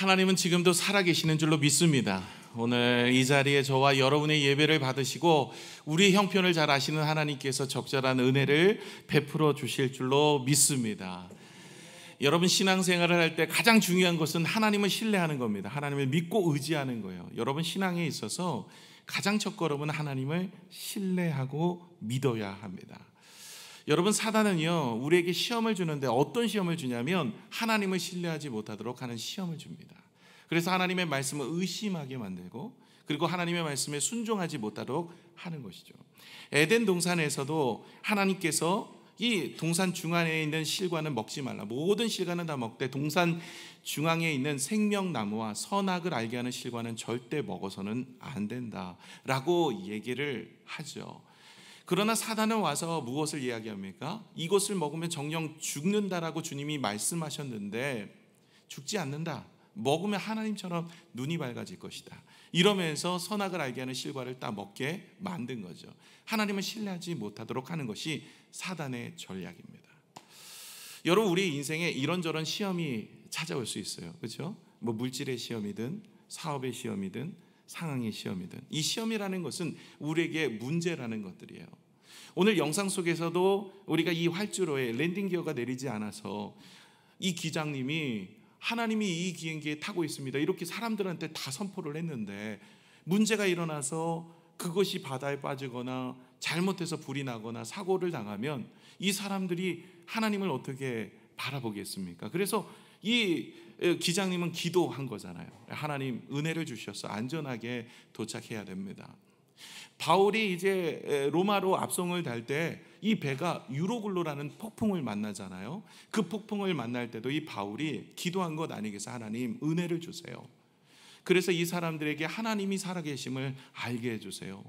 하나님은 지금도 살아계시는 줄로 믿습니다. 오늘 이 자리에 저와 여러분의 예배를 받으시고 우리의 형편을 잘 아시는 하나님께서 적절한 은혜를 베풀어 주실 줄로 믿습니다. 여러분, 신앙생활을 할 때 가장 중요한 것은 하나님을 신뢰하는 겁니다. 하나님을 믿고 의지하는 거예요. 여러분, 신앙에 있어서 가장 첫걸음은 하나님을 신뢰하고 믿어야 합니다. 여러분, 사단은요 우리에게 시험을 주는데 어떤 시험을 주냐면 하나님을 신뢰하지 못하도록 하는 시험을 줍니다. 그래서 하나님의 말씀을 의심하게 만들고, 그리고 하나님의 말씀에 순종하지 못하도록 하는 것이죠. 에덴 동산에서도 하나님께서 이 동산 중앙에 있는 실과는 먹지 말라, 모든 실과는 다 먹되 동산 중앙에 있는 생명나무와 선악을 알게 하는 실과는 절대 먹어서는 안 된다라고 얘기를 하죠. 그러나 사단은 와서 무엇을 이야기합니까? 이것을 먹으면 정녕 죽는다라고 주님이 말씀하셨는데 죽지 않는다, 먹으면 하나님처럼 눈이 밝아질 것이다, 이러면서 선악을 알게 하는 실과를 딱 먹게 만든 거죠. 하나님을 신뢰하지 못하도록 하는 것이 사단의 전략입니다. 여러분, 우리 인생에 이런저런 시험이 찾아올 수 있어요. 그렇죠? 뭐 물질의 시험이든 사업의 시험이든 상황의 시험이든, 이 시험이라는 것은 우리에게 문제라는 것들이에요. 오늘 영상 속에서도 우리가 이 활주로에 랜딩 기어가 내리지 않아서 이 기장님이 하나님이 이 비행기에 타고 있습니다 이렇게 사람들한테 다 선포를 했는데, 문제가 일어나서 그것이 바다에 빠지거나 잘못해서 불이 나거나 사고를 당하면 이 사람들이 하나님을 어떻게 바라보겠습니까? 그래서 이 기장님은 기도한 거잖아요. 하나님 은혜를 주셔서 안전하게 도착해야 됩니다. 바울이 이제 로마로 앞송을 달 때 이 배가 유로글로라는 폭풍을 만나잖아요. 그 폭풍을 만날 때도 이 바울이 기도한 것 아니겠어요? 하나님 은혜를 주세요. 그래서 이 사람들에게 하나님이 살아계심을 알게 해주세요.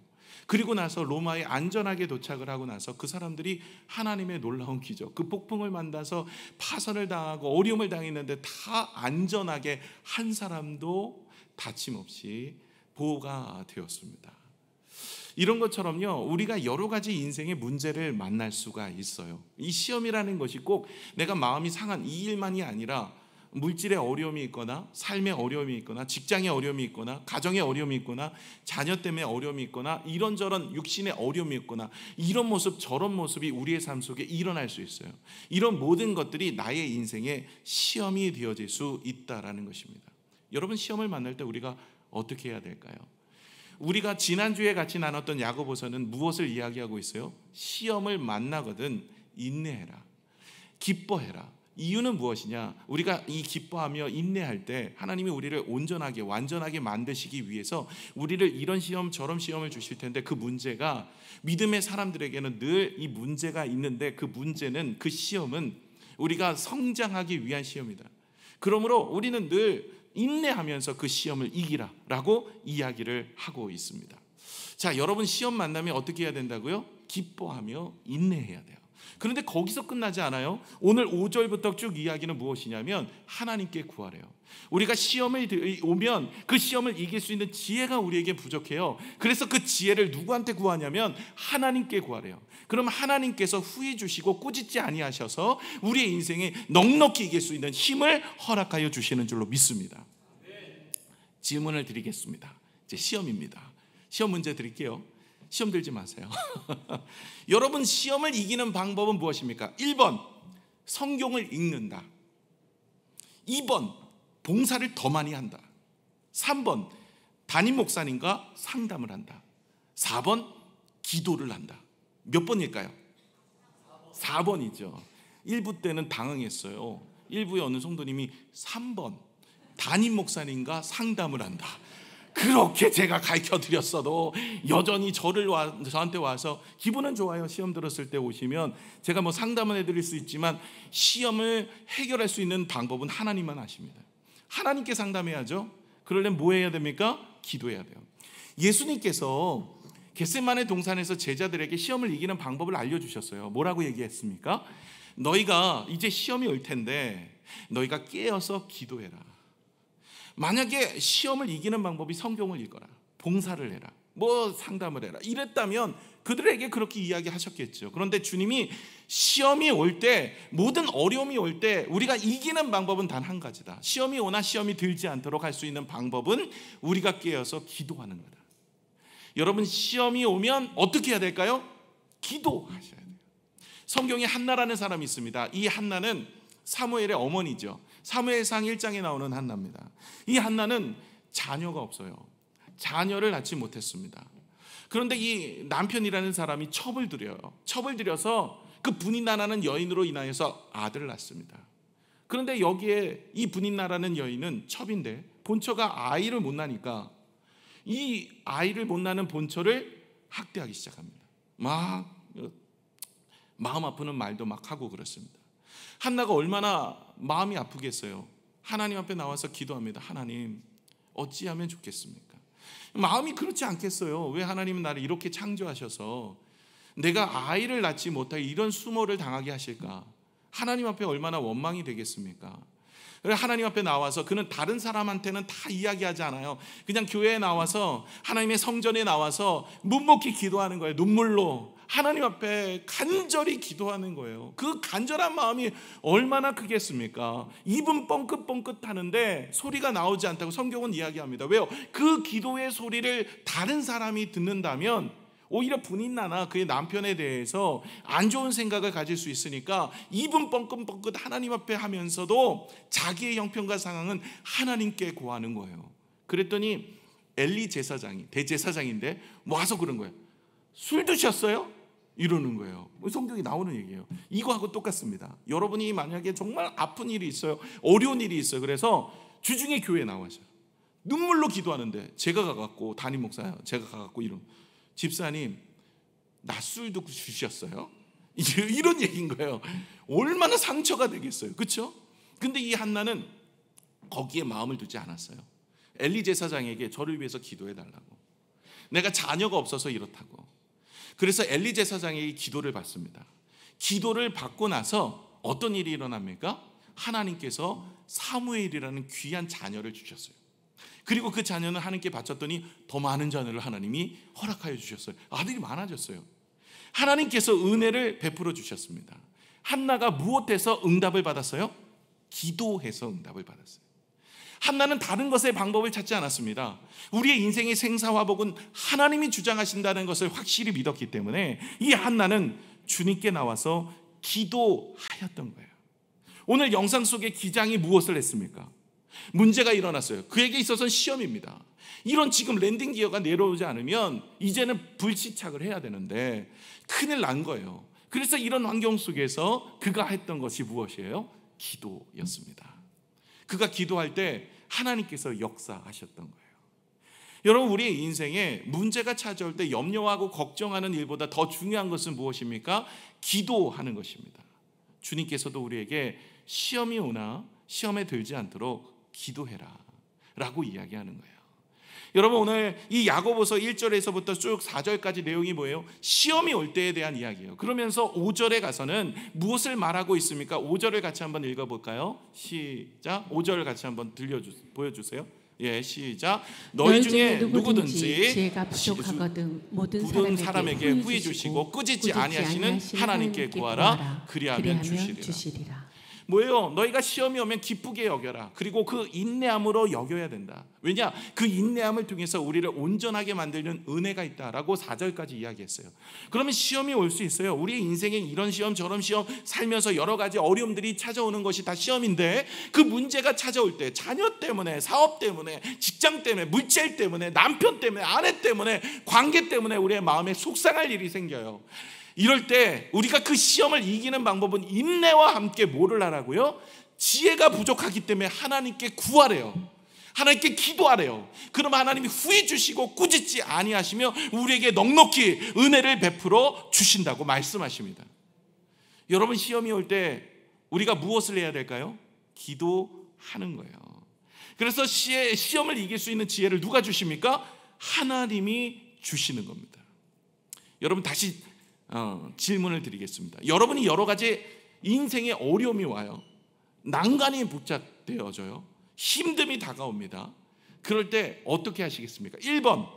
그리고 나서 로마에 안전하게 도착을 하고 나서 그 사람들이 하나님의 놀라운 기적, 그 폭풍을 만나서 파선을 당하고 어려움을 당했는데 다 안전하게 한 사람도 다침 없이 보호가 되었습니다. 이런 것처럼요 우리가 여러 가지 인생의 문제를 만날 수가 있어요. 이 시험이라는 것이 꼭 내가 마음이 상한 이 일만이 아니라 물질의 어려움이 있거나 삶의 어려움이 있거나 직장의 어려움이 있거나 가정의 어려움이 있거나 자녀 때문에 어려움이 있거나 이런저런 육신의 어려움이 있거나 이런 모습 저런 모습이 우리의 삶 속에 일어날 수 있어요. 이런 모든 것들이 나의 인생의 시험이 되어질 수 있다라는 것입니다. 여러분, 시험을 만날 때 우리가 어떻게 해야 될까요? 우리가 지난주에 같이 나눴던 야고보서는 무엇을 이야기하고 있어요? 시험을 만나거든 인내해라, 기뻐해라. 이유는 무엇이냐? 우리가 이 기뻐하며 인내할 때 하나님이 우리를 온전하게 완전하게 만드시기 위해서 우리를 이런 시험 저런 시험을 주실 텐데, 그 문제가 믿음의 사람들에게는 늘 이 문제가 있는데, 그 문제는, 그 시험은 우리가 성장하기 위한 시험이다. 그러므로 우리는 늘 인내하면서 그 시험을 이기라라고 이야기를 하고 있습니다. 자, 여러분, 시험 만나면 어떻게 해야 된다고요? 기뻐하며 인내해야 돼요. 그런데 거기서 끝나지 않아요. 오늘 5절부터 쭉 이야기는 무엇이냐면 하나님께 구하래요. 우리가 시험을 오면 그 시험을 이길 수 있는 지혜가 우리에게 부족해요. 그래서 그 지혜를 누구한테 구하냐면 하나님께 구하래요. 그럼 하나님께서 후히 주시고 꾸짖지 아니하셔서 우리의 인생에 넉넉히 이길 수 있는 힘을 허락하여 주시는 줄로 믿습니다. 질문을 드리겠습니다. 이제 시험입니다. 시험 문제 드릴게요. 시험 들지 마세요. 여러분, 시험을 이기는 방법은 무엇입니까? 1번 성경을 읽는다, 2번 봉사를 더 많이 한다, 3번 담임 목사님과 상담을 한다, 4번 기도를 한다. 몇 번일까요? 4번이죠. 1부 때는 당황했어요. 1부의 어느 성도님이 3번 담임 목사님과 상담을 한다. 그렇게 제가 가르쳐드렸어도 여전히 저한테 와서, 기분은 좋아요. 시험 들었을 때 오시면 제가 뭐 상담은 해드릴 수 있지만 시험을 해결할 수 있는 방법은 하나님만 아십니다. 하나님께 상담해야죠. 그러려면 뭐 해야 됩니까? 기도해야 돼요. 예수님께서 겟세마네 동산에서 제자들에게 시험을 이기는 방법을 알려주셨어요. 뭐라고 얘기했습니까? 너희가 이제 시험이 올 텐데 너희가 깨어서 기도해라. 만약에 시험을 이기는 방법이 성경을 읽어라, 봉사를 해라, 뭐 상담을 해라 이랬다면 그들에게 그렇게 이야기하셨겠죠. 그런데 주님이 시험이 올 때, 모든 어려움이 올 때 우리가 이기는 방법은 단 한 가지다. 시험이 오나 시험이 들지 않도록 할 수 있는 방법은 우리가 깨어서 기도하는 거다. 여러분, 시험이 오면 어떻게 해야 될까요? 기도하셔야 돼요. 성경에 한나라는 사람이 있습니다. 이 한나는 사무엘의 어머니죠. 사무엘상 1장에 나오는 한나입니다. 이 한나는 자녀가 없어요. 자녀를 낳지 못했습니다. 그런데 이 남편이라는 사람이 첩을 들여요. 첩을 들여서 그 분인나라는 여인으로 인하여서 아들을 낳습니다. 그런데 여기에 이 분인나라는 여인은 첩인데 본처가 아이를 못 낳으니까 이 아이를 못 낳는 본처를 학대하기 시작합니다. 막 마음 아프는 말도 막 하고 그렇습니다. 한나가 얼마나 마음이 아프겠어요. 하나님 앞에 나와서 기도합니다. 하나님, 어찌하면 좋겠습니까? 마음이 그렇지 않겠어요. 왜 하나님은 나를 이렇게 창조하셔서 내가 아이를 낳지 못하게 이런 수모를 당하게 하실까? 하나님 앞에 얼마나 원망이 되겠습니까? 하나님 앞에 나와서 그는 다른 사람한테는 다 이야기하지 않아요. 그냥 교회에 나와서 하나님의 성전에 나와서 묵묵히 기도하는 거예요. 눈물로 하나님 앞에 간절히 기도하는 거예요. 그 간절한 마음이 얼마나 크겠습니까? 입은 뻥긋뻥긋 하는데 소리가 나오지 않다고 성경은 이야기합니다. 왜요? 그 기도의 소리를 다른 사람이 듣는다면 오히려 분인나나 그의 남편에 대해서 안 좋은 생각을 가질 수 있으니까 입은 뻥긋뻥긋 하나님 앞에 하면서도 자기의 형편과 상황은 하나님께 고하는 거예요. 그랬더니 엘리 제사장이, 대제사장인데 와서 그런 거예요. 술 드셨어요? 이러는 거예요. 성경이 나오는 얘기예요. 이거하고 똑같습니다. 여러분이 만약에 정말 아픈 일이 있어요, 어려운 일이 있어요. 그래서 주중에 교회에 나와서 눈물로 기도하는데 제가 가갖고, 담임 목사요, 제가 가갖고 이런, 집사님 낮술도 주셨어요? 이런 얘기인 거예요. 얼마나 상처가 되겠어요. 그렇죠? 근데 이 한나는 거기에 마음을 두지 않았어요. 엘리 제사장에게 저를 위해서 기도해 달라고, 내가 자녀가 없어서 이렇다고. 그래서 엘리 제사장에게 기도를 받습니다. 기도를 받고 나서 어떤 일이 일어납니까? 하나님께서 사무엘이라는 귀한 자녀를 주셨어요. 그리고 그 자녀는 하나님께 바쳤더니 더 많은 자녀를 하나님이 허락하여 주셨어요. 아들이 많아졌어요. 하나님께서 은혜를 베풀어 주셨습니다. 한나가 무엇해서 응답을 받았어요? 기도해서 응답을 받았어요. 한나는 다른 것의 방법을 찾지 않았습니다. 우리의 인생의 생사화복은 하나님이 주장하신다는 것을 확실히 믿었기 때문에 이 한나는 주님께 나와서 기도하였던 거예요. 오늘 영상 속의 기장이 무엇을 했습니까? 문제가 일어났어요. 그에게 있어서는 시험입니다. 이런 지금 랜딩 기어가 내려오지 않으면 이제는 불시착을 해야 되는데 큰일 난 거예요. 그래서 이런 환경 속에서 그가 했던 것이 무엇이에요? 기도였습니다. 그가 기도할 때 하나님께서 역사하셨던 거예요. 여러분, 우리의 인생에 문제가 찾아올 때 염려하고 걱정하는 일보다 더 중요한 것은 무엇입니까? 기도하는 것입니다. 주님께서도 우리에게 시험이 오나 시험에 들지 않도록 기도해라 라고 이야기하는 거예요. 여러분, 오늘 이 야고보서 1절에서부터 쭉 4절까지 내용이 뭐예요? 시험이 올 때에 대한 이야기예요. 그러면서 5절에 가서는 무엇을 말하고 있습니까? 5절을 같이 한번 읽어볼까요? 시작. 5절 같이 한번 보여주세요. 예, 시작. 너희 중에 누구든지 지혜가 부족하거든 모든 사람에게 후히 주시고 꾸짖지 아니하시는 하나님께 구하라. 그리하면 주시리라. 뭐예요? 너희가 시험이 오면 기쁘게 여겨라. 그리고 그 인내함으로 여겨야 된다. 왜냐? 그 인내함을 통해서 우리를 온전하게 만들는 은혜가 있다라고 4절까지 이야기했어요. 그러면 시험이 올 수 있어요. 우리의 인생에 이런 시험 저런 시험, 살면서 여러 가지 어려움들이 찾아오는 것이 다 시험인데, 그 문제가 찾아올 때 자녀 때문에, 사업 때문에, 직장 때문에, 물질 때문에, 남편 때문에, 아내 때문에, 관계 때문에 우리의 마음에 속상할 일이 생겨요. 이럴 때 우리가 그 시험을 이기는 방법은 인내와 함께 뭐를 하라고요? 지혜가 부족하기 때문에 하나님께 구하래요. 하나님께 기도하래요. 그럼 하나님이 후히 주시고 꾸짖지 아니하시며 우리에게 넉넉히 은혜를 베풀어 주신다고 말씀하십니다. 여러분, 시험이 올 때 우리가 무엇을 해야 될까요? 기도하는 거예요. 그래서 시험을 이길 수 있는 지혜를 누가 주십니까? 하나님이 주시는 겁니다. 여러분, 다시 질문을 드리겠습니다. 여러분이 여러 가지 인생의 어려움이 와요. 난간이 복잡되어져요. 힘듦이 다가옵니다. 그럴 때 어떻게 하시겠습니까? 1번,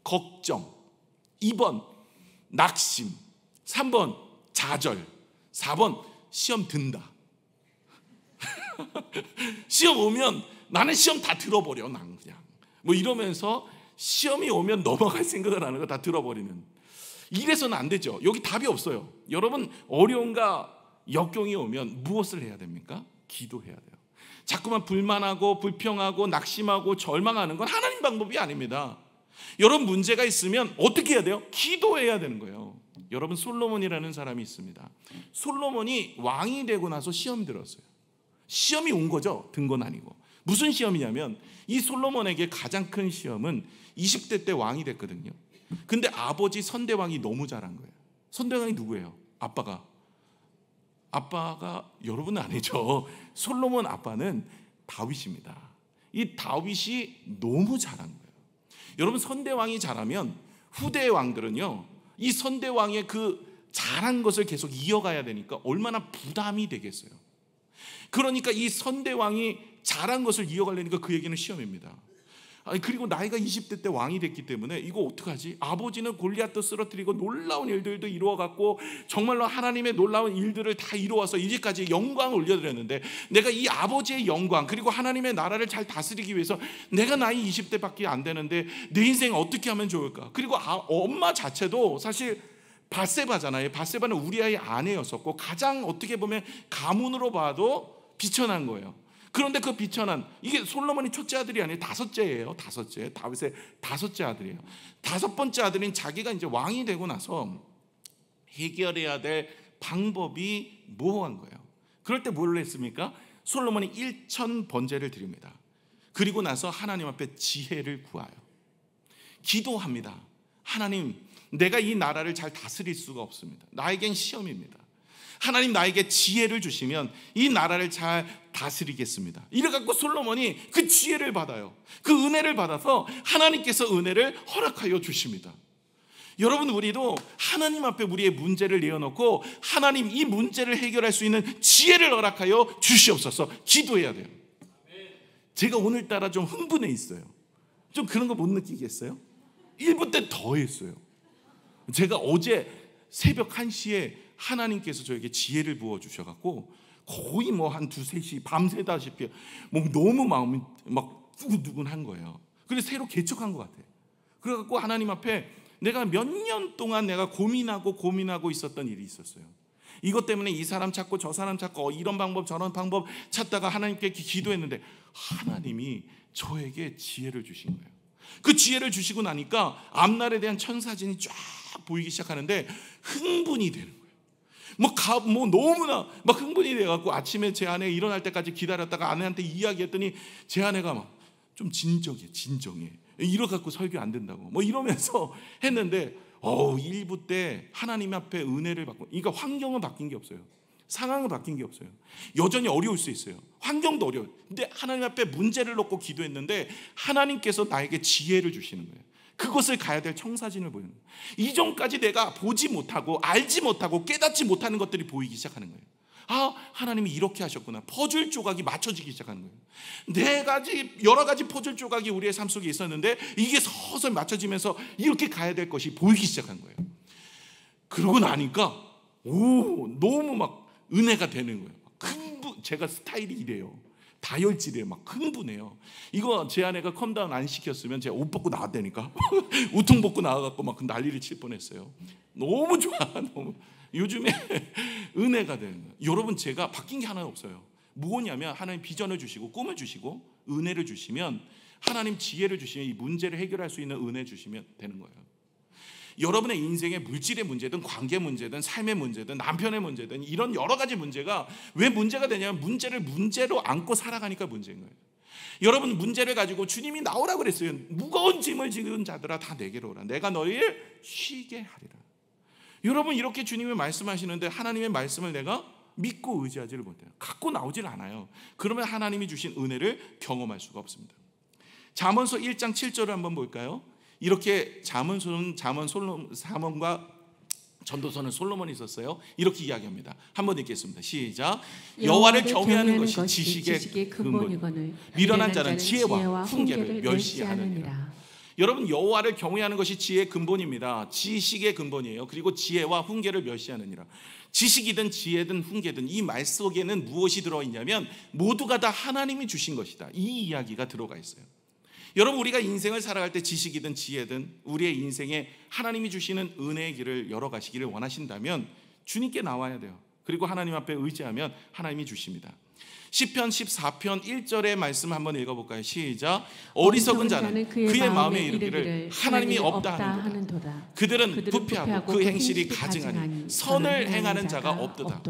걱정, 2번 낙심, 3번 좌절, 4번 시험 든다. 시험 오면 나는 시험 다 들어버려. 난 그냥 뭐 이러면서 시험이 오면 넘어갈 생각을 하는 거 다 들어버리는. 이래서는 안 되죠. 여기 답이 없어요. 여러분, 어려움과 역경이 오면 무엇을 해야 됩니까? 기도해야 돼요. 자꾸만 불만하고 불평하고 낙심하고 절망하는 건 하나님 방법이 아닙니다. 여러분, 문제가 있으면 어떻게 해야 돼요? 기도해야 되는 거예요. 여러분, 솔로몬이라는 사람이 있습니다. 솔로몬이 왕이 되고 나서 시험 들었어요. 시험이 온 거죠. 든 건 아니고. 무슨 시험이냐면 이 솔로몬에게 가장 큰 시험은 20대 때 왕이 됐거든요. 근데 아버지 선대왕이 너무 잘한 거예요. 선대왕이 누구예요? 아빠가 여러분은 아니죠. 솔로몬 아빠는 다윗입니다. 이 다윗이 너무 잘한 거예요. 여러분, 선대왕이 잘하면 후대의 왕들은요, 이 선대왕의 그 잘한 것을 계속 이어가야 되니까 얼마나 부담이 되겠어요. 그러니까 이 선대왕이 잘한 것을 이어가려니까 그에게는 시험입니다. 그리고 나이가 20대 때 왕이 됐기 때문에 이거 어떡하지? 아버지는 골리앗도 쓰러뜨리고 놀라운 일들도 이루어갔고 정말로 하나님의 놀라운 일들을 다 이루어서 이제까지 영광을 올려드렸는데 내가 이 아버지의 영광 그리고 하나님의 나라를 잘 다스리기 위해서 내가 나이 20대밖에 안 되는데 내 인생 어떻게 하면 좋을까? 그리고 엄마 자체도 사실 밧세바잖아요. 밧세바는 우리아의 아내였었고 가장 어떻게 보면 가문으로 봐도 비천한 거예요. 그런데 그 비천한, 이게 솔로몬이 첫째 아들이 아니에요. 다섯째예요. 다윗의 다섯째 아들이에요. 다섯 번째 아들인 자기가 이제 왕이 되고 나서 해결해야 될 방법이 모호한 거예요. 그럴 때 뭘 했습니까? 솔로몬이 1천 번제를 드립니다. 그리고 나서 하나님 앞에 지혜를 구하여 기도합니다. 하나님, 내가 이 나라를 잘 다스릴 수가 없습니다. 나에겐 시험입니다. 하나님, 나에게 지혜를 주시면 이 나라를 잘 다스리겠습니다. 이래갖고 솔로몬이 그 지혜를 받아요. 그 은혜를 받아서 하나님께서 은혜를 허락하여 주십니다. 여러분, 우리도 하나님 앞에 우리의 문제를 내어놓고 하나님, 이 문제를 해결할 수 있는 지혜를 허락하여 주시옵소서 기도해야 돼요. 제가 오늘따라 좀 흥분해 있어요. 좀 그런 거 못 느끼겠어요? 1부 때 더 했어요. 제가 어제 새벽 1시에 하나님께서 저에게 지혜를 부어주셔갖고 거의 뭐 한 2, 3시 밤새다시피 뭐 너무 마음이 막 두근두근한 거예요. 그래서 새로 개척한 것 같아요. 그래갖고 하나님 앞에 내가 몇 년 동안 내가 고민하고 있었던 일이 있었어요. 이것 때문에 이 사람 찾고 저 사람 찾고 이런 방법 저런 방법 찾다가 하나님께 기도했는데 하나님이 저에게 지혜를 주신 거예요. 그 지혜를 주시고 나니까 앞날에 대한 천사진이 쫙 보이기 시작하는데 흥분이 되는 거예요. 뭐 너무나 막 흥분이 돼갖고 아침에 제 아내 일어날 때까지 기다렸다가 아내한테 이야기했더니 제 아내가 막 좀 진정해 이러갖고 설교 안 된다고 뭐 이러면서 했는데 1부 때 하나님 앞에 은혜를 받고, 그러니까 환경은 바뀐 게 없어요. 상황은 바뀐 게 없어요. 여전히 어려울 수 있어요. 환경도 어려워요. 근데 하나님 앞에 문제를 놓고 기도했는데 하나님께서 나에게 지혜를 주시는 거예요. 그것을 가야 될 청사진을 보이는 거예요. 이전까지 내가 보지 못하고 알지 못하고 깨닫지 못하는 것들이 보이기 시작하는 거예요. 하나님이 이렇게 하셨구나. 퍼즐 조각이 맞춰지기 시작하는 거예요. 여러 가지 퍼즐 조각이 우리의 삶 속에 있었는데 이게 서서히 맞춰지면서 이렇게 가야 될 것이 보이기 시작한 거예요. 그러고 나니까 너무 막 은혜가 되는 거예요. 제가 스타일이 이래요. 다혈질이에요. 막 흥분해요. 이거 제 아내가 컴다운 안 시켰으면 제가 옷 벗고 나왔다니까. 우통 벗고 나와갖고 막 난리를 칠 뻔했어요. 너무 좋아. 너무. 요즘에 은혜가 되는 거예요. 여러분, 제가 바뀐 게 하나 없어요. 무엇이냐면 하나님 비전을 주시고 꿈을 주시고 은혜를 주시면, 하나님 지혜를 주시면 이 문제를 해결할 수 있는 은혜 주시면 되는 거예요. 여러분의 인생의 물질의 문제든 관계 문제든 삶의 문제든 남편의 문제든 이런 여러 가지 문제가 왜 문제가 되냐면 문제를 문제로 안고 살아가니까 문제인 거예요. 여러분, 문제를 가지고 주님이 나오라고 그랬어요. 무거운 짐을 지는 자들아 다 내게로 오라. 내가 너희를 쉬게 하리라. 여러분, 이렇게 주님이 말씀하시는데 하나님의 말씀을 내가 믿고 의지하지를 못해요. 갖고 나오질 않아요. 그러면 하나님이 주신 은혜를 경험할 수가 없습니다. 잠언서 1장 7절을 한번 볼까요? 이렇게 잠언과 전도서는 솔로몬이 있었어요. 이렇게 이야기합니다. 한번 읽겠습니다. 시작. 여호와를 경외하는 것이 지식의 근본이거늘 미련한 자는 지혜와 훈계를 멸시하느니라. 여러분, 여호와를 경외하는 것이 지혜의 근본입니다. 지식의 근본이에요. 그리고 지혜와 훈계를 멸시하느니라. 지식이든 지혜든 훈계든 이 말 속에는 무엇이 들어있냐면 모두가 다 하나님이 주신 것이다, 이 이야기가 들어가 있어요. 여러분, 우리가 인생을 살아갈 때 지식이든 지혜든 우리의 인생에 하나님이 주시는 은혜의 길을 열어가시기를 원하신다면 주님께 나와야 돼요. 그리고 하나님 앞에 의지하면 하나님이 주십니다. 시편 14편 1절의 말씀 한번 읽어볼까요? 시작. 어리석은 자는 그의 마음에 이르기를 하나님이 없다 하는도다. 그들은 부패하고 그 행실이 가증하니 선을 행하는 자가 없도다.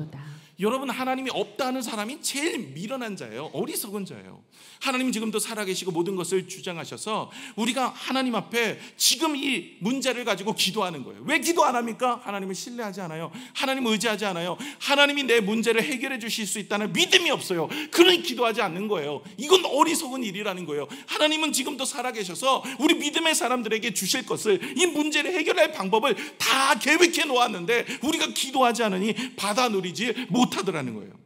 여러분, 하나님이 없다 하는 사람이 제일 미련한 자예요. 어리석은 자예요. 하나님 지금도 살아계시고 모든 것을 주장하셔서 우리가 하나님 앞에 지금 이 문제를 가지고 기도하는 거예요. 왜 기도 안 합니까? 하나님을 신뢰하지 않아요. 하나님을 의지하지 않아요. 하나님이 내 문제를 해결해 주실 수 있다는 믿음이 없어요. 그러니 기도하지 않는 거예요. 이건 어리석은 일이라는 거예요. 하나님은 지금도 살아계셔서 우리 믿음의 사람들에게 주실 것을, 이 문제를 해결할 방법을 다 계획해 놓았는데 우리가 기도하지 않으니 받아 누리지 못하더라는 거예요.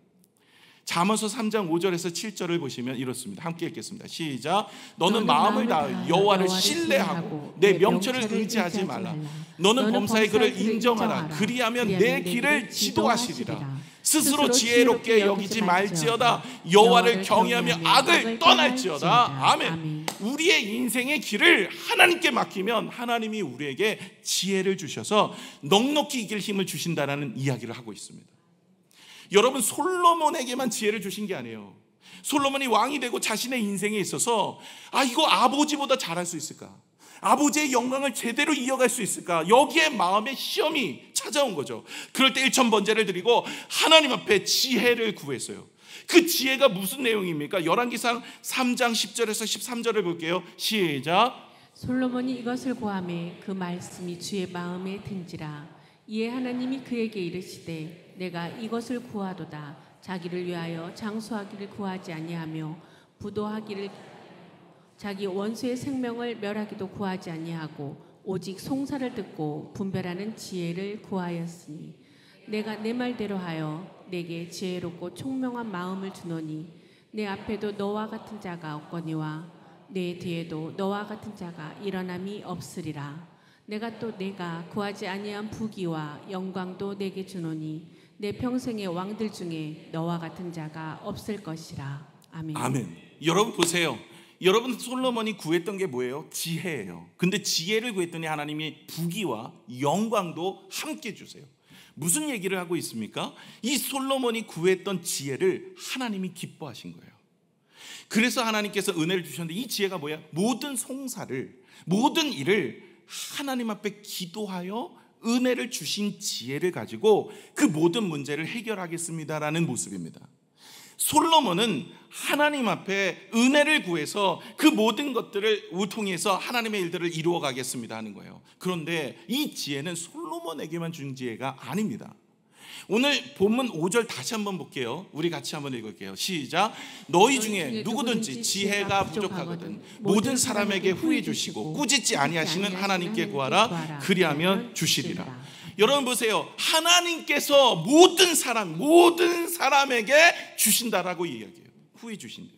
잠언서 3장 5절에서 7절을 보시면 이렇습니다. 함께 읽겠습니다. 시작. 너는 마음을 다하여 여호와를 신뢰하고 내 명철을 의지하지 말라. 너는 범사의 그를 인정하라. 그리하면 내 길을 지도하시리라. 스스로 지혜롭게 여기지 말지어다. 여호와를 경외하며 악을 떠날지어다. 아멘. 우리의 인생의 길을 하나님께 맡기면 하나님이 우리에게 지혜를 주셔서 넉넉히 이길 힘을 주신다는 이야기를 하고 있습니다. 여러분, 솔로몬에게만 지혜를 주신 게 아니에요. 솔로몬이 왕이 되고 자신의 인생에 있어서 이거 아버지보다 잘할 수 있을까? 아버지의 영광을 제대로 이어갈 수 있을까? 여기에 마음의 시험이 찾아온 거죠. 그럴 때 일천번제를 드리고 하나님 앞에 지혜를 구했어요. 그 지혜가 무슨 내용입니까? 열왕기상 3장 10절에서 13절을 볼게요. 시작. 솔로몬이 이것을 구하매 그 말씀이 주의 마음에 든지라. 이에 하나님이 그에게 이르시되 내가 이것을 구하도다. 자기를 위하여 장수하기를 구하지 아니하며 부도하기를, 자기 원수의 생명을 멸하기도 구하지 아니하고 오직 송사를 듣고 분별하는 지혜를 구하였으니 내가 내 말대로 하여 내게 지혜롭고 총명한 마음을 주노니 내 앞에도 너와 같은 자가 없거니와 내 뒤에도 너와 같은 자가 일어남이 없으리라. 내가 또 내가 구하지 아니한 부귀와 영광도 내게 주노니 내 평생의 왕들 중에 너와 같은 자가 없을 것이라. 아멘. 아멘. 여러분 보세요. 여러분, 솔로몬이 구했던 게 뭐예요? 지혜예요. 근데 지혜를 구했더니 하나님이 부귀와 영광도 함께 주세요. 무슨 얘기를 하고 있습니까? 이 솔로몬이 구했던 지혜를 하나님이 기뻐하신 거예요. 그래서 하나님께서 은혜를 주셨는데 이 지혜가 뭐야? 모든 송사를, 모든 일을 하나님 앞에 기도하여 은혜를 주신 지혜를 가지고 그 모든 문제를 해결하겠습니다라는 모습입니다. 솔로몬은 하나님 앞에 은혜를 구해서 그 모든 것들을 통해서 하나님의 일들을 이루어 가겠습니다 하는 거예요. 그런데 이 지혜는 솔로몬에게만 준 지혜가 아닙니다. 오늘 본문 5절 다시 한번 볼게요. 우리 같이 한번 읽을게요. 시작. 너희 중에 누구든지 지혜가 부족하거든 모든 사람에게 후히 주시고 꾸짖지 아니하시는 하나님께 구하라. 그리하면 주시리라. 여러분 보세요. 하나님께서 모든 사람에게 주신다라고 이야기해요. 후히 주신대요.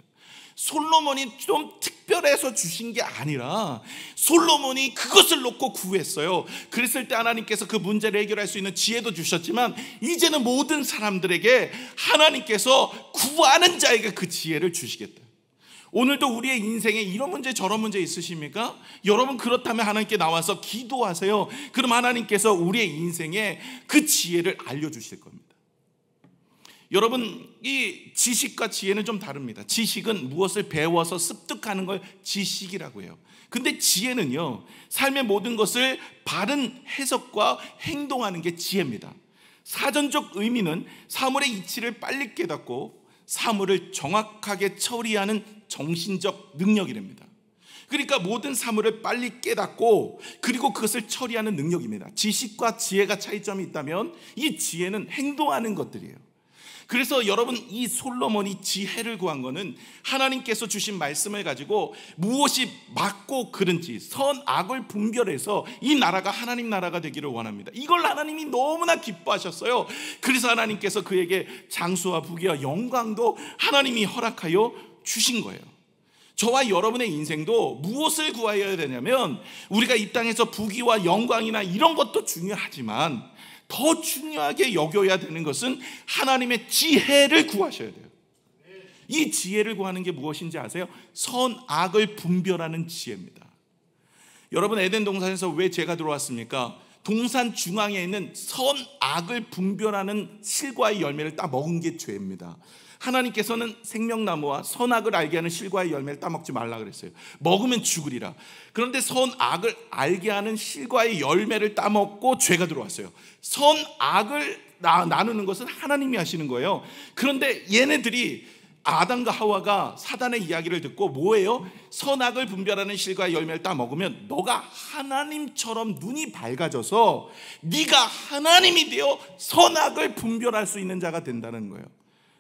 솔로몬이 좀 특별해서 주신 게 아니라 솔로몬이 그것을 놓고 구했어요. 그랬을 때 하나님께서 그 문제를 해결할 수 있는 지혜도 주셨지만 이제는 모든 사람들에게 하나님께서 구하는 자에게 그 지혜를 주시겠다. 오늘도 우리의 인생에 이런 문제 저런 문제 있으십니까? 여러분, 그렇다면 하나님께 나와서 기도하세요. 그럼 하나님께서 우리의 인생에 그 지혜를 알려주실 겁니다. 여러분, 이 지식과 지혜는 좀 다릅니다. 지식은 무엇을 배워서 습득하는 걸 지식이라고 해요. 근데 지혜는요, 삶의 모든 것을 바른 해석과 행동하는 게 지혜입니다. 사전적 의미는 사물의 이치를 빨리 깨닫고 사물을 정확하게 처리하는 정신적 능력이랍니다. 그러니까 모든 사물을 빨리 깨닫고 그리고 그것을 처리하는 능력입니다. 지식과 지혜가 차이점이 있다면 이 지혜는 행동하는 것들이에요. 그래서 여러분, 이 솔로몬이 지혜를 구한 거는 하나님께서 주신 말씀을 가지고 무엇이 맞고 그른지 선악을 분별해서 이 나라가 하나님 나라가 되기를 원합니다. 이걸 하나님이 너무나 기뻐하셨어요. 그래서 하나님께서 그에게 장수와 부귀와 영광도 하나님이 허락하여 주신 거예요. 저와 여러분의 인생도 무엇을 구하여야 되냐면, 우리가 이 땅에서 부귀와 영광이나 이런 것도 중요하지만 더 중요하게 여겨야 되는 것은 하나님의 지혜를 구하셔야 돼요. 이 지혜를 구하는 게 무엇인지 아세요? 선악을 분별하는 지혜입니다. 여러분, 에덴 동산에서 왜 죄가 들어왔습니까? 동산 중앙에 있는 선악을 분별하는 실과의 열매를 따 먹은 게 죄입니다. 하나님께서는 생명나무와 선악을 알게 하는 실과의 열매를 따먹지 말라 그랬어요. 먹으면 죽으리라. 그런데 선악을 알게 하는 실과의 열매를 따먹고 죄가 들어왔어요. 선악을 나누는 것은 하나님이 하시는 거예요. 그런데 얘네들이, 아담과 하와가 사단의 이야기를 듣고 뭐예요? 선악을 분별하는 실과의 열매를 따먹으면 너가 하나님처럼 눈이 밝아져서 네가 하나님이 되어 선악을 분별할 수 있는 자가 된다는 거예요.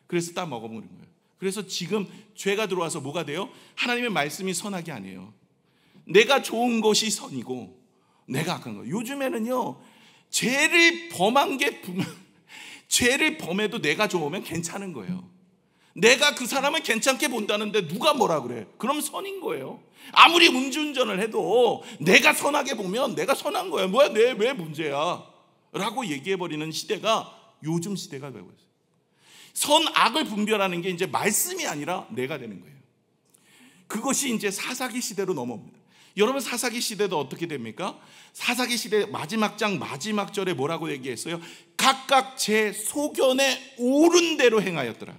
그래서 따먹어버린 거예요. 그래서 지금 죄가 들어와서 뭐가 돼요? 하나님의 말씀이 선악이 아니에요. 내가 좋은 것이 선이고 내가 악한 거예요. 요즘에는요, 죄를 범해도 내가 좋으면 괜찮은 거예요. 내가 그 사람을 괜찮게 본다는데 누가 뭐라 그래? 그럼 선인 거예요. 아무리 음주운전을 해도 내가 선하게 보면 내가 선한 거야. 뭐야, 왜 문제야? 라고 얘기해버리는 시대가 요즘 시대가 되고 있어요. 선악을 분별하는 게 이제 말씀이 아니라 내가 되는 거예요. 그것이 이제 사사기 시대로 넘어옵니다. 여러분, 사사기 시대도 어떻게 됩니까? 사사기 시대 마지막 장 마지막 절에 뭐라고 얘기했어요? 각각 제 소견에 옳은 대로 행하였더라.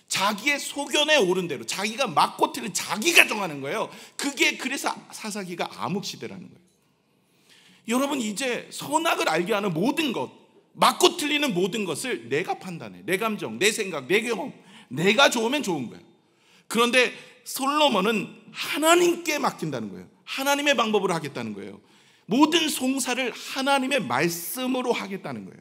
자기의 소견에 옳은 대로, 자기가 맞고 틀린, 자기가 정하는 거예요. 그게 그래서 사사기가 암흑시대라는 거예요. 여러분, 이제 선악을 알게 하는 모든 것, 맞고 틀리는 모든 것을 내가 판단해. 내 감정, 내 생각, 내 경험, 내가 좋으면 좋은 거예요. 그런데 솔로몬은 하나님께 맡긴다는 거예요. 하나님의 방법으로 하겠다는 거예요. 모든 송사를 하나님의 말씀으로 하겠다는 거예요.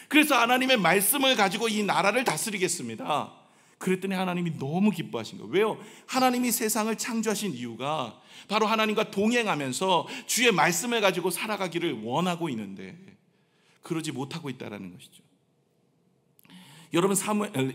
그래서 하나님의 말씀을 가지고 이 나라를 다스리겠습니다. 그랬더니 하나님이 너무 기뻐하신 거예요. 왜요? 하나님이 세상을 창조하신 이유가 바로 하나님과 동행하면서 주의 말씀을 가지고 살아가기를 원하고 있는데 그러지 못하고 있다는 것이죠. 여러분,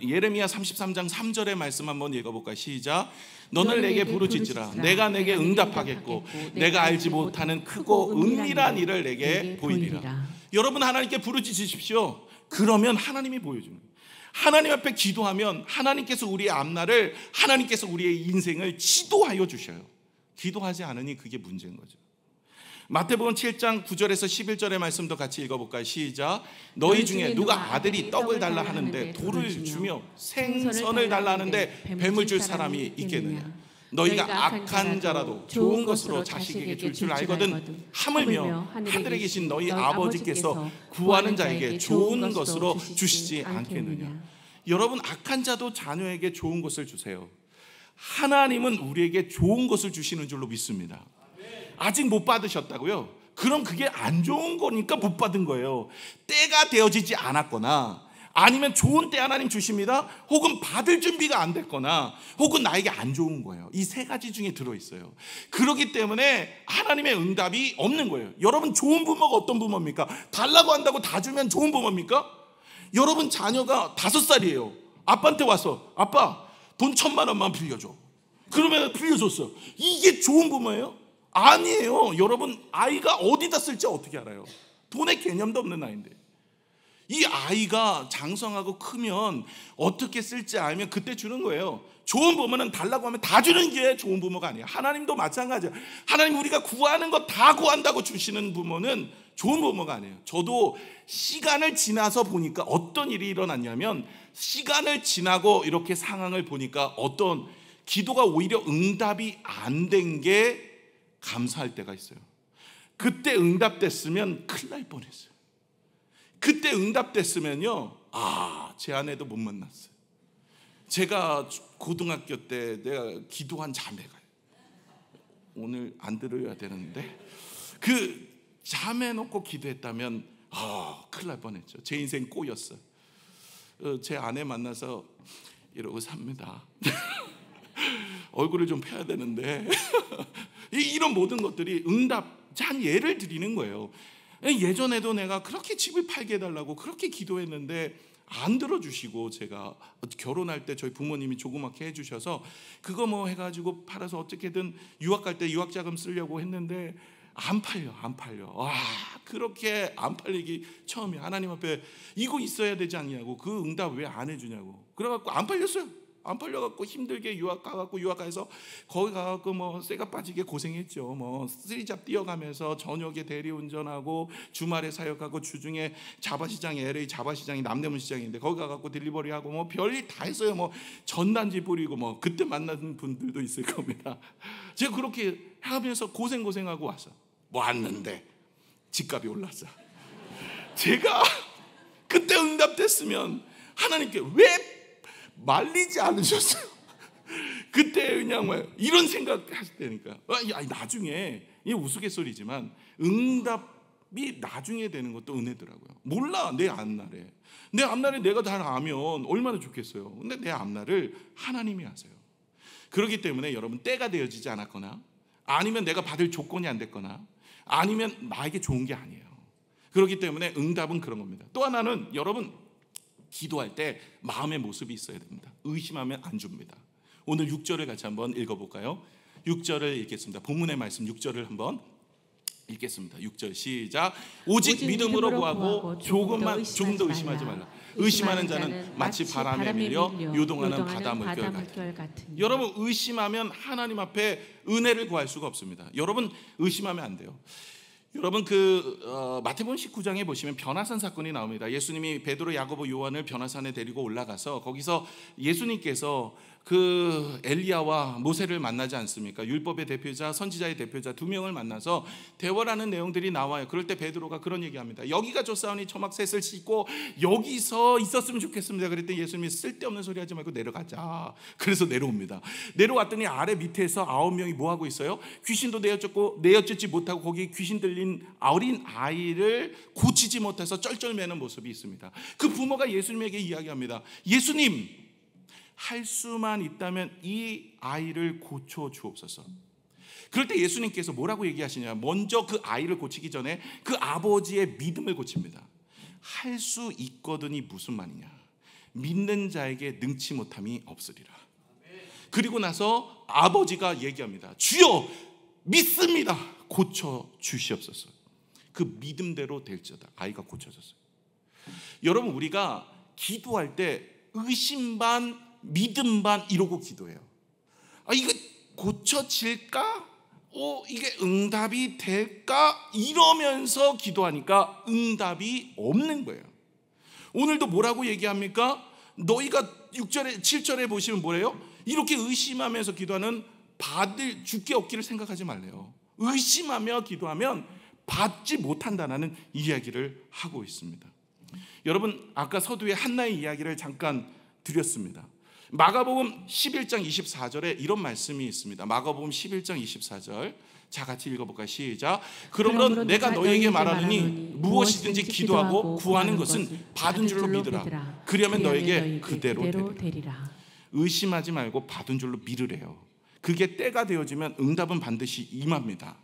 예레미야 33장 3절의 말씀 한번 읽어볼까요? 시작. 너는 내게 부르짖으라. 내가 내게 응답하겠고 내가 알지 못하는 크고 은밀한 일을 내게 보이리라. 여러분, 하나님께 부르짖으십시오. 그러면 하나님이 보여줍니다. 하나님 앞에 기도하면 하나님께서 우리의 앞날을, 하나님께서 우리의 인생을 지도하여 주셔요. 기도하지 않으니 그게 문제인 거죠. 마태복음 7장 9절에서 11절의 말씀도 같이 읽어볼까요? 시작. 너희 중에 누가 아들이 떡을 달라 하는데 돌을 주며 생선을 달라 하는데 뱀을 줄 사람이 있겠느냐? 너희가 악한 자라도 좋은 것으로 자식에게 줄 줄 알거든 하물며 하늘에 계신 너희 아버지께서 구하는 자에게 좋은 것으로 주시지 않겠느냐? 여러분, 악한 자도 자녀에게 좋은 것을 주세요. 하나님은 우리에게 좋은 것을 주시는 줄로 믿습니다. 아직 못 받으셨다고요? 그럼 그게 안 좋은 거니까 못 받은 거예요. 때가 되어지지 않았거나, 아니면 좋은 때 하나님 주십니다, 혹은 받을 준비가 안 됐거나, 혹은 나에게 안 좋은 거예요. 이 세 가지 중에 들어있어요. 그렇기 때문에 하나님의 응답이 없는 거예요. 여러분, 좋은 부모가 어떤 부모입니까? 달라고 한다고 다 주면 좋은 부모입니까? 여러분, 자녀가 5살이에요. 아빠한테 와서 아빠 돈 1,000만 원만 빌려줘. 그러면 빌려줬어. 이게 좋은 부모예요? 아니에요. 여러분, 아이가 어디다 쓸지 어떻게 알아요? 돈의 개념도 없는 아이인데. 이 아이가 장성하고 크면 어떻게 쓸지 알면 그때 주는 거예요. 좋은 부모는 달라고 하면 다 주는 게 좋은 부모가 아니에요. 하나님도 마찬가지예요. 하나님 우리가 구하는 거 다 구한다고 주시는 부모는 좋은 부모가 아니에요. 저도 시간을 지나서 보니까 어떤 일이 일어났냐면, 시간을 지나고 이렇게 상황을 보니까 어떤 기도가 오히려 응답이 안 된 게 감사할 때가 있어요. 그때 응답됐으면 큰일 날 뻔했어요. 그때 응답됐으면요, 제 아내도 못 만났어요. 제가 고등학교 때 내가 기도한 자매가 오늘 안 들어야 되는데, 그 자매 놓고 기도했다면 큰일 날 뻔했죠. 제 인생 꼬였어요. 제 아내 만나서 이러고 삽니다. 얼굴을 좀 펴야 되는데 이런 모든 것들이 응답, 한 예를 드리는 거예요. 예전에도 내가 그렇게 집을 팔게 해달라고 그렇게 기도했는데 안 들어주시고, 제가 결혼할 때 저희 부모님이 조그맣게 해주셔서 그거 뭐 해가지고 팔아서 어떻게든 유학 갈 때 유학자금 쓰려고 했는데 안 팔려. 와, 그렇게 안 팔리기 처음이야. 하나님 앞에 이거 있어야 되지 않냐고, 그 응답 왜 안 해주냐고. 그래갖고 안 팔렸어요. 안 팔려갖고 힘들게 유학 가서 거기 가갖고 뭐 쇠가 빠지게 고생했죠. 뭐 쓰리잡 뛰어가면서 저녁에 대리운전하고 주말에 사역하고 주중에 자바시장이, LA 자바시장이 남대문 시장인데 거기 가갖고 딜리버리하고 뭐 별일 다 했어요. 뭐 전단지 뿌리고 뭐 그때 만난 분들도 있을 겁니다. 제가 그렇게 하면서 고생하고 왔는데 집값이 올랐어. 제가 그때 응답됐으면 하나님께 왜 말리지 않으셨어요? 그때 그냥 뭐 이런 생각하실 때니까. 나중에, 이 우스갯소리지만 응답이 나중에 되는 것도 은혜더라고요. 몰라, 내 앞날에 내가 다 아면 얼마나 좋겠어요. 근데 내 앞날을 하나님이 아세요. 그렇기 때문에 여러분, 때가 되어지지 않았거나 아니면 내가 받을 조건이 안 됐거나 아니면 나에게 좋은 게 아니에요. 그렇기 때문에 응답은 그런 겁니다. 또 하나는, 여러분 기도할 때 마음의 모습이 있어야 됩니다. 의심하면 안 줍니다. 오늘 6절을 같이 한번 읽어볼까요? 6절을 읽겠습니다. 본문의 말씀 6절을 한번 읽겠습니다. 6절 시작. 오직 믿음으로 구하고 조금 더 의심하지 말라. 의심하는 자는 마치 바람에 밀려 요동하는 바다 물결 같으니. 여러분, 의심하면 하나님 앞에 은혜를 구할 수가 없습니다. 여러분, 의심하면 안 돼요. 여러분, 마태복음 19장에 보시면 변화산 사건이 나옵니다. 예수님이 베드로, 야고보, 요한을 변화산에 데리고 올라가서 거기서 예수님께서 그 엘리야와 모세를 만나지 않습니까? 율법의 대표자, 선지자의 대표자 두 명을 만나서 대화하는 내용들이 나와요. 그럴 때 베드로가 그런 얘기합니다. 여기가 좋사오니 초막셋을 씻고 여기서 있었으면 좋겠습니다. 그랬더니 예수님이 쓸데없는 소리 하지 말고 내려가자. 그래서 내려옵니다. 내려왔더니 아래 밑에서 9명이 뭐 하고 있어요? 귀신도 내어쫓지 못하고 거기 귀신 들린 어린 아이를 고치지 못해서 쩔쩔매는 모습이 있습니다. 그 부모가 예수님에게 이야기합니다. 예수님, 할 수만 있다면 이 아이를 고쳐 주옵소서. 그럴 때 예수님께서 뭐라고 얘기하시냐? 먼저 그 아이를 고치기 전에 그 아버지의 믿음을 고칩니다. 할 수 있거든이 무슨 말이냐? 믿는 자에게 능치 못함이 없으리라. 그리고 나서 아버지가 얘기합니다. 주여, 믿습니다. 고쳐 주시옵소서. 그 믿음대로 될지어다. 아이가 고쳐졌어요. 여러분, 우리가 기도할 때 의심 반 믿음 반 이러고 기도해요. 이거 고쳐질까? 이게 응답이 될까? 이러면서 기도하니까 응답이 없는 거예요. 오늘도 뭐라고 얘기합니까? 너희가 6절에 7절에 보시면 뭐래요? 이렇게 의심하면서 기도하는 받을 주께 없기를 생각하지 말래요. 의심하며 기도하면 받지 못한다는 이야기를 하고 있습니다. 여러분, 아까 서두에 한나의 이야기를 잠깐 드렸습니다. 마가복음 11장 24절에 이런 말씀이 있습니다. 마가복음 11장 24절, 자 같이 읽어볼까요? 시작. 그러므로 내가 너희에게 말하노니 무엇이든지 기도하고 구하는 것은 받은 줄로 믿으라. 그러면 너에게 그대로 되리라. 의심하지 말고 받은 줄로 믿으래요. 그게 때가 되어지면 응답은 반드시 임합니다.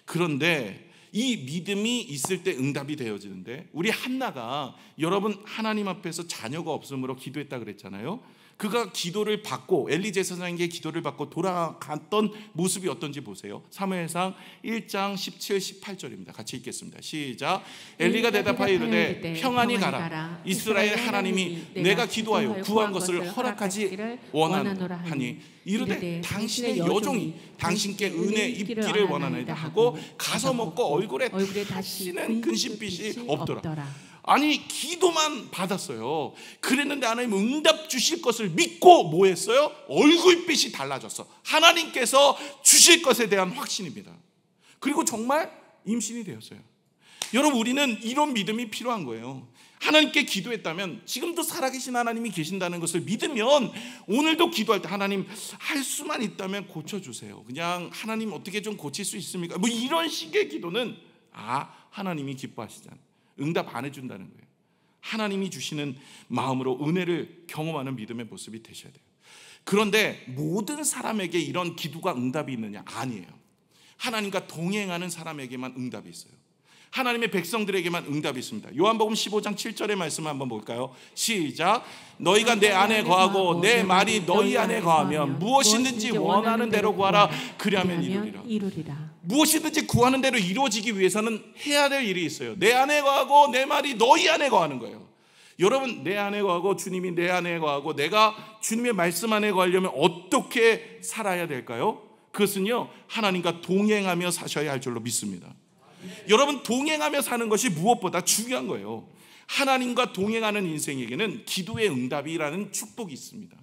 그런데 이 믿음이 있을 때 응답이 되어지는데, 우리 한나가 여러분 하나님 앞에서 자녀가 없으므로 기도했다 그랬잖아요. 그가 기도를 받고 엘리 제사장에게 기도를 받고 돌아갔던 모습이 어떤지 보세요. 사무엘상 1장 17, 18절입니다. 같이 읽겠습니다. 시작. 엘리가 대답하여 이르되 평안히 가라. 이스라엘 하나님이 내가 기도하여 구한 것을 허락하지 원하노라하니 이르되 당신의 여종이 당신께 은혜 입기를 원하나이다 하고 가서 먹고 얼굴에 다시는 근심빛이 없더라. 아니, 기도만 받았어요. 그랬는데 하나님 응답 주실 것을 믿고 뭐 했어요? 얼굴빛이 달라졌어. 하나님께서 주실 것에 대한 확신입니다. 그리고 정말 임신이 되었어요. 여러분, 우리는 이런 믿음이 필요한 거예요. 하나님께 기도했다면 지금도 살아계신 하나님이 계신다는 것을 믿으면 오늘도 기도할 때 하나님, 할 수만 있다면 고쳐주세요. 그냥 하나님 어떻게 좀 고칠 수 있습니까? 뭐 이런 식의 기도는 하나님이 기뻐하시지 않아요. 응답 안 해준다는 거예요. 하나님이 주시는 마음으로 은혜를 경험하는 믿음의 모습이 되셔야 돼요. 그런데 모든 사람에게 이런 기도가 응답이 있느냐? 아니에요. 하나님과 동행하는 사람에게만 응답이 있어요. 하나님의 백성들에게만 응답이 있습니다. 요한복음 15장 7절의 말씀 한번 볼까요? 시작. 너희가 내 안에 거하고 내 말이 너희 안에 거하면 무엇이든지 원하는 대로 구하라. 그리하면 이루리라. 무엇이든지 구하는 대로 이루어지기 위해서는 해야 될 일이 있어요. 내 안에 거하고 내 말이 너희 안에 거하는 거예요. 여러분, 내 안에 거하고 주님이 내 안에 거하고 내가 주님의 말씀 안에 거하려면 어떻게 살아야 될까요? 그것은요, 하나님과 동행하며 사셔야 할 줄로 믿습니다. 여러분, 동행하며 사는 것이 무엇보다 중요한 거예요. 하나님과 동행하는 인생에게는 기도의 응답이라는 축복이 있습니다.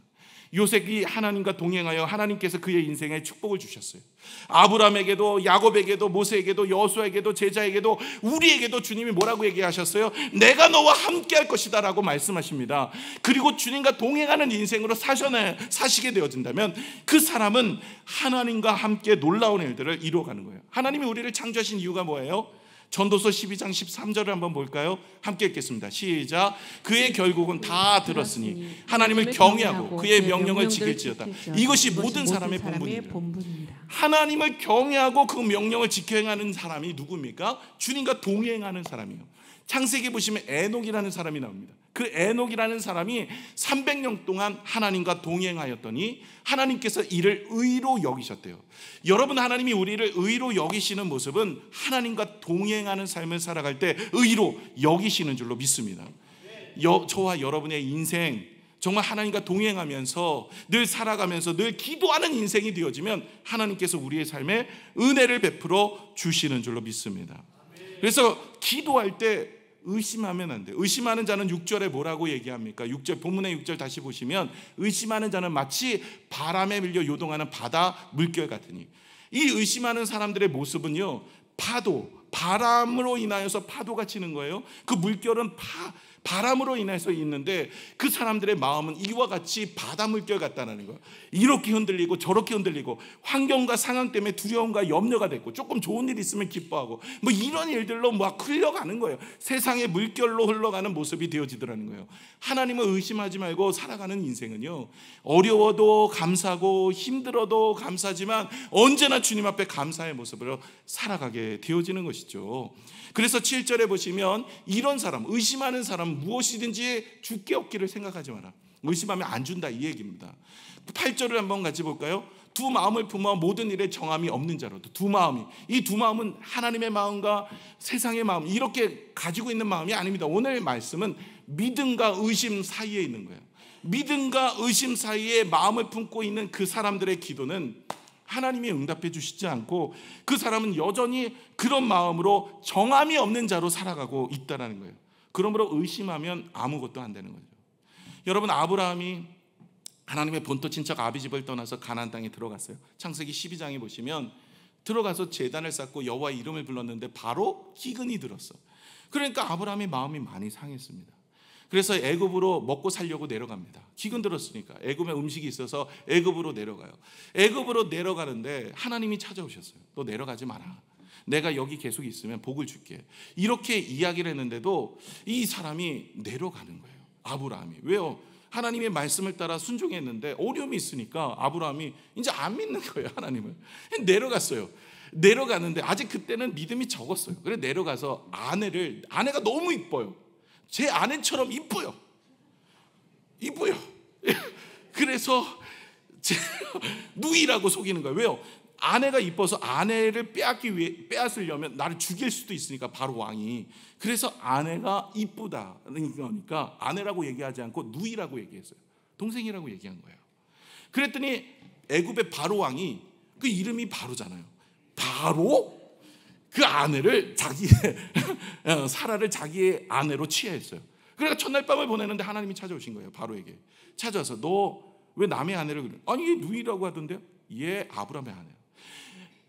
요셉이 하나님과 동행하여 하나님께서 그의 인생에 축복을 주셨어요. 아브라함에게도, 야곱에게도, 모세에게도, 여호수아에게도, 제자에게도, 우리에게도 주님이 뭐라고 얘기하셨어요? 내가 너와 함께 할 것이다 라고 말씀하십니다. 그리고 주님과 동행하는 인생으로 사시게 되어진다면 그 사람은 하나님과 함께 놀라운 일들을 이루어가는 거예요. 하나님이 우리를 창조하신 이유가 뭐예요? 전도서 12장 13절을 한번 볼까요? 함께 읽겠습니다. 시작. 그의 결국은 다 들었으니 하나님을 경외하고 그의 명령을 지킬지어다. 이것이 모든 사람의 본분입니다. 하나님을 경외하고 그 명령을 지켜 행하는 사람이 누굽니까? 주님과 동행하는 사람이에요. 창세기 보시면 에녹이라는 사람이 나옵니다. 그 에녹이라는 사람이 300년 동안 하나님과 동행하였더니 하나님께서 이를 의로 여기셨대요. 여러분, 하나님이 우리를 의로 여기시는 모습은 하나님과 동행하는 삶을 살아갈 때 의로 여기시는 줄로 믿습니다. 저와 여러분의 인생, 정말 하나님과 동행하면서 늘 살아가면서 늘 기도하는 인생이 되어지면 하나님께서 우리의 삶에 은혜를 베풀어 주시는 줄로 믿습니다. 그래서 기도할 때 의심하면 안 돼요. 의심하는 자는 6절에 뭐라고 얘기합니까? 6절, 본문의 6절 다시 보시면 의심하는 자는 마치 바람에 밀려 요동하는 바다 물결 같으니, 이 의심하는 사람들의 모습은요, 바람으로 인하여서 파도가 치는 거예요. 그 물결은 바람으로 인해서 있는데 그 사람들의 마음은 이와 같이 바다 물결 같다는 거예요. 이렇게 흔들리고 저렇게 흔들리고 환경과 상황 때문에 두려움과 염려가 됐고 조금 좋은 일 있으면 기뻐하고 뭐 이런 일들로 막 흘러가는 거예요. 세상의 물결로 흘러가는 모습이 되어지더라는 거예요. 하나님을 의심하지 말고 살아가는 인생은요, 어려워도 감사하고 힘들어도 감사하지만 언제나 주님 앞에 감사의 모습으로 살아가게 되어지는 것이죠. 그래서 7절에 보시면 이런 사람, 의심하는 사람은 무엇이든지 주께 얻기를 생각하지 마라. 의심하면 안 준다, 이 얘기입니다. 8절을 한번 같이 볼까요? 두 마음을 품어 모든 일에 정함이 없는 자로도. 두 마음이, 이 두 마음은 하나님의 마음과 세상의 마음 이렇게 가지고 있는 마음이 아닙니다. 오늘 말씀은 믿음과 의심 사이에 있는 거예요. 믿음과 의심 사이에 마음을 품고 있는 그 사람들의 기도는 하나님이 응답해 주시지 않고 그 사람은 여전히 그런 마음으로 정함이 없는 자로 살아가고 있다는 거예요. 그러므로 의심하면 아무것도 안 되는 거죠. 여러분, 아브라함이 하나님의 본토 친척 아비 집을 떠나서 가나안 땅에 들어갔어요. 창세기 12장에 보시면 들어가서 제단을 쌓고 여호와의 이름을 불렀는데 바로 기근이 들었어. 그러니까 아브라함의 마음이 많이 상했습니다. 그래서 애굽으로 먹고 살려고 내려갑니다. 기근 들었으니까 애굽에 음식이 있어서 애굽으로 내려가요. 애굽으로 내려가는데 하나님이 찾아오셨어요. 너 내려가지 마라. 내가 여기 계속 있으면 복을 줄게. 이렇게 이야기를 했는데도 이 사람이 내려가는 거예요. 아브라함이. 왜요? 하나님의 말씀을 따라 순종했는데 어려움이 있으니까 아브라함이 이제 안 믿는 거예요, 하나님을. 내려갔어요. 내려가는데 아직 그때는 믿음이 적었어요. 그래 내려가서 아내가 너무 이뻐요. 제 아내처럼 이뻐요. 그래서 누이라고 속이는 거예요. 왜요? 아내가 이뻐서 아내를 빼앗으려면 나를 죽일 수도 있으니까, 바로 왕이. 그래서 아내가 이쁘다는 거니까 아내라고 얘기하지 않고 누이라고 얘기했어요. 동생이라고 얘기한 거예요. 그랬더니 애굽의 바로 왕이, 그 이름이 바로잖아요. 바로 그 아내를 사라를 자기의 아내로 취했어요. 그러니까 첫날 밤을 보내는데 하나님이 찾아오신 거예요. 바로에게 찾아와서 너 왜 남의 아내를 그래? 아니 얘 누이라고 하던데요? 얘 아브라함의 아내야.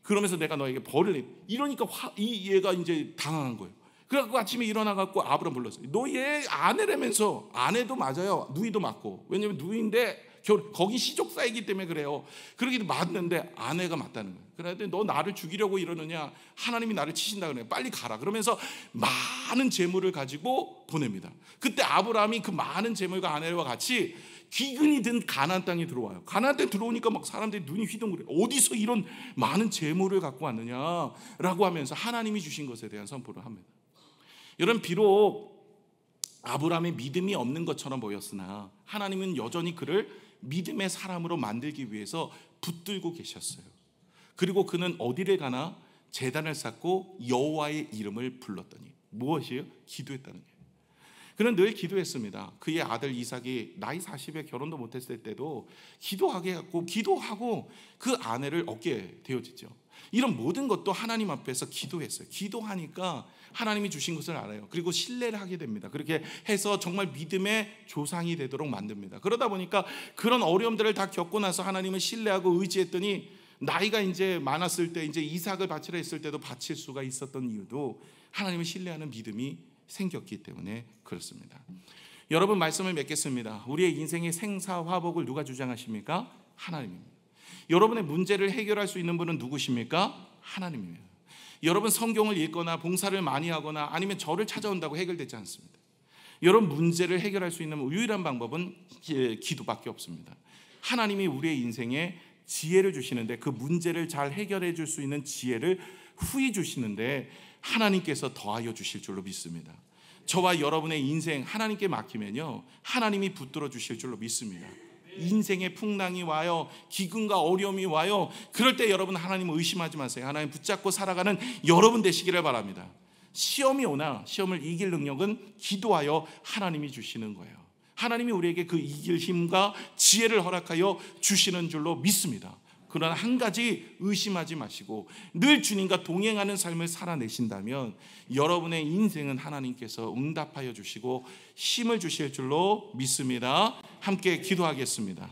그러면서 내가 너에게 벌을 내. 이러니까 얘가 이제 당황한 거예요. 그래갖고 아침에 일어나갖고 아브라함 불렀어요. 너 얘 아내라면서. 아내도 맞아요. 누이도 맞고. 왜냐면 누이인데 거기 시족 사이기 때문에 그래요. 그러기도 맞는데 아내가 맞다는 거예요. 그런데 너 나를 죽이려고 이러느냐? 하나님이 나를 치신다 그래요. 빨리 가라. 그러면서 많은 재물을 가지고 보냅니다. 그때 아브라함이 그 많은 재물과 아내와 같이 기근이 든 가나안 땅에 들어와요. 가나안 땅에 들어오니까 막 사람들이 눈이 휘둥그래요. 어디서 이런 많은 재물을 갖고 왔느냐라고 하면서 하나님이 주신 것에 대한 선포를 합니다. 여러분, 비록 아브라함의 믿음이 없는 것처럼 보였으나 하나님은 여전히 그를 믿음의 사람으로 만들기 위해서 붙들고 계셨어요. 그리고 그는 어디를 가나 제단을 쌓고 여호와의 이름을 불렀더니 무엇이에요? 기도했다는 거예요. 그는 늘 기도했습니다. 그의 아들 이삭이 나이 40에 결혼도 못했을 때도 기도하고 그 아내를 얻게 되어지죠. 이런 모든 것도 하나님 앞에서 기도했어요. 기도하니까 하나님이 주신 것을 알아요. 그리고 신뢰를 하게 됩니다. 그렇게 해서 정말 믿음의 조상이 되도록 만듭니다. 그러다 보니까 그런 어려움들을 다 겪고 나서 하나님을 신뢰하고 의지했더니 나이가 이제 많았을 때 이제 이삭을 바치라 했을 때도 바칠 수가 있었던 이유도 하나님을 신뢰하는 믿음이 생겼기 때문에 그렇습니다. 여러분, 말씀을 맺겠습니다. 우리의 인생의 생사화복을 누가 주장하십니까? 하나님입니다. 여러분의 문제를 해결할 수 있는 분은 누구십니까? 하나님입니다. 여러분, 성경을 읽거나 봉사를 많이 하거나 아니면 저를 찾아온다고 해결되지 않습니다. 여러분, 문제를 해결할 수 있는 유일한 방법은 기도밖에 없습니다. 하나님이 우리의 인생에 지혜를 주시는데 그 문제를 잘 해결해 줄 수 있는 지혜를 후히 주시는데 하나님께서 더하여 주실 줄로 믿습니다. 저와 여러분의 인생 하나님께 맡기면요, 하나님이 붙들어 주실 줄로 믿습니다. 인생의 풍랑이 와요, 기근과 어려움이 와요. 그럴 때 여러분, 하나님을 의심하지 마세요. 하나님 붙잡고 살아가는 여러분 되시기를 바랍니다. 시험이 오나 시험을 이길 능력은 기도하여 하나님이 주시는 거예요. 하나님이 우리에게 그 이길 힘과 지혜를 허락하여 주시는 줄로 믿습니다. 그러나 한 가지 의심하지 마시고 늘 주님과 동행하는 삶을 살아내신다면 여러분의 인생은 하나님께서 응답하여 주시고 힘을 주실 줄로 믿습니다. 함께 기도하겠습니다.